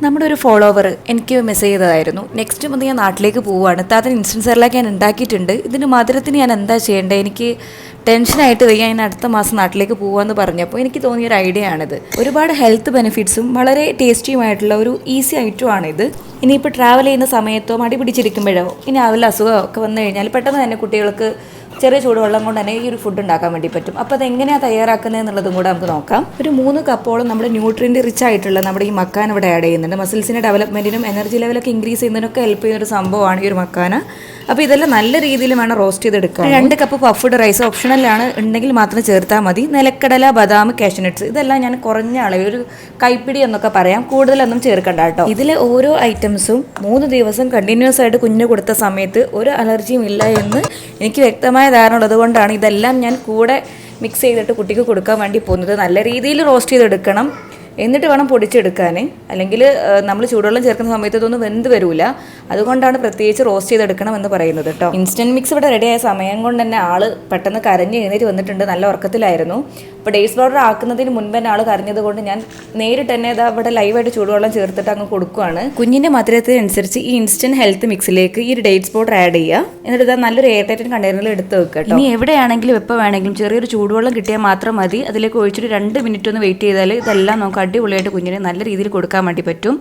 നമ്മുടെ ഒരു ഫോളോവർ എനിക്ക് മെസ്സേജ് ചെയ്തതായിരുന്നു. നെക്സ്റ്റ് മന്ത് ഞാൻ നാട്ടിലേക്ക് പോവുകയാണ്, താത്തൻ ഇൻസ്റ്റൻറ്റ് സെറിലാക്ക് ഞാൻ ഉണ്ടാക്കിയിട്ടുണ്ട്, ഇതിന് മധുരത്തിന് ഞാൻ എന്താ ചെയ്യേണ്ടത്, എനിക്ക് ടെൻഷനായിട്ട് വയ്യ, ഞാൻ അടുത്ത മാസം നാട്ടിലേക്ക് പോകാമെന്ന് പറഞ്ഞപ്പോൾ എനിക്ക് തോന്നിയൊരു ഐഡിയ ആണിത്. ഒരുപാട് ഹെൽത്ത് ബെനിഫിറ്റ്സും വളരെ ടേസ്റ്റിയുമായിട്ടുള്ള ഒരു ഈസി ഐറ്റമാണിത്. ഇനിയിപ്പോൾ ട്രാവൽ ചെയ്യുന്ന സമയത്തോ മടി പിടിച്ചിരിക്കുമ്പോഴോ ഇനി വല്ല അസുഖമോ ഒക്കെ വന്നു കഴിഞ്ഞാൽ പെട്ടെന്ന് തന്നെ കുട്ടികൾക്ക് ചെറിയ ചൂടുവെള്ളം കൊണ്ട് തന്നെ ഈ ഒരു ഫുഡ് ഉണ്ടാക്കാൻ വേണ്ടി പറ്റും. അപ്പോൾ അതെങ്ങനെയാണ് തയ്യാറാക്കുന്നത് എന്നുള്ളതും കൂടെ നമുക്ക് നോക്കാം. ഒരു 3 കപ്പോളം നമ്മുടെ ന്യൂട്രിയൻ്റ് റിച്ച് ആയിട്ടുള്ള നമ്മുടെ ഈ മക്കാന ഇവിടെ ആഡ് ചെയ്യുന്നുണ്ട്. മസിൽസിൻ്റെ ഡെവലപ്മെൻറ്റിനും എനർജി ലെവലൊക്കെ ഇൻക്രീസ് ചെയ്യുന്നതിനൊക്കെ ഹെൽപ്പ് ചെയ്യുന്ന ഒരു സംഭവമാണ് ഈ ഒരു മക്കാന. അപ്പോൾ ഇതെല്ലാം നല്ല രീതിയിൽ വേണം റോസ്റ്റ് ചെയ്തെടുക്കാൻ. 2 കപ്പ് പഫ്ഡ് റൈസ് ഓപ്ഷണലാണ്, ഉണ്ടെങ്കിൽ മാത്രം ചേർത്താൽ മതി. നിലക്കടല, ബദാം, കാഷ്യൂനട്ട്സ് ഇതെല്ലാം ഞാൻ കുറഞ്ഞ അളവിൽ ഒരു കൈപ്പിടി എന്നൊക്കെ പറയാം, കൂടുതലൊന്നും ചേർക്കണ്ട കേട്ടോ. ഇതിലെ ഓരോ ഐറ്റംസും 3 ദിവസം കണ്ടിന്യൂസ് ആയിട്ട് കുഞ്ഞ് കൊടുത്ത സമയത്ത് ഒരു അലർജിയും ഇല്ല എന്ന് എനിക്ക് വ്യക്തമായ ധാരണ ഉള്ളത് കൊണ്ടാണ് ഇതെല്ലാം ഞാൻ കൂടെ മിക്സ് ചെയ്തിട്ട് കുട്ടിക്ക് കൊടുക്കാൻ വേണ്ടി പോകുന്നത്. നല്ല രീതിയിൽ റോസ്റ്റ് ചെയ്തെടുക്കണം, എന്നിട്ട് വേണം പൊടിച്ചെടുക്കാൻ. അല്ലെങ്കിൽ നമ്മൾ ചൂടുവെള്ളം ചേർക്കുന്ന സമയത്ത് ഇതൊന്നും വെന്ത് വരില്ല. അതുകൊണ്ടാണ് പ്രത്യേകിച്ച് റോസ്റ്റ് ചെയ്തെടുക്കണം എന്ന് പറയുന്നത് കേട്ടോ. ഇൻസ്റ്റൻറ്റ് മിക്സ് ഇവിടെ റെഡിയായ സമയം കൊണ്ട് തന്നെ ആൾ പെട്ടെന്ന് കരഞ്ഞ് എഴുന്നേറ്റ് വന്നിട്ടുണ്ട്. നല്ല ഉറക്കത്തിലായിരുന്നു. അപ്പോൾ ഡേയ്സ് പൗഡർ ആക്കുന്നതിന് മുൻപ് തന്നെ ആൾ കരഞ്ഞത് കൊണ്ട് ഞാൻ നേരിട്ട് തന്നെ ഇതാ ഇവിടെ ലൈവായിട്ട് ചൂടുവെള്ളം ചേർത്തിട്ട് അങ്ങ് കൊടുക്കുകയാണ്. കുഞ്ഞിൻ്റെ മധുരത്തിനനുസരിച്ച് ഈ ഇൻസ്റ്റൻറ്റ് ഹെൽത്ത് മിക്സിലേക്ക് ഈ ഒരു ഡേറ്റ്സ് പൗഡർ ആഡ് ചെയ്യുക. എന്നിട്ട് ഇതാ നല്ലൊരു എയർ ടൈറ്റ് കണ്ടെയ്നറിൽ എടുത്ത് വെക്കുക കേട്ടോ. ഇനി എവിടെയാണെങ്കിലും എപ്പോൾ വേണമെങ്കിലും ചെറിയൊരു ചൂടുവെള്ളം കിട്ടിയാൽ മാത്രം മതി. അതിലേക്ക് ഒഴിച്ചിട്ട് 2 മിനിറ്റ് ഒന്ന് വെയിറ്റ് ചെയ്താൽ ഇതെല്ലാം നമുക്ക് അടിപൊളിയായിട്ട് കുഞ്ഞിന് നല്ല രീതിയിൽ കൊടുക്കാൻ വേണ്ടി പറ്റും.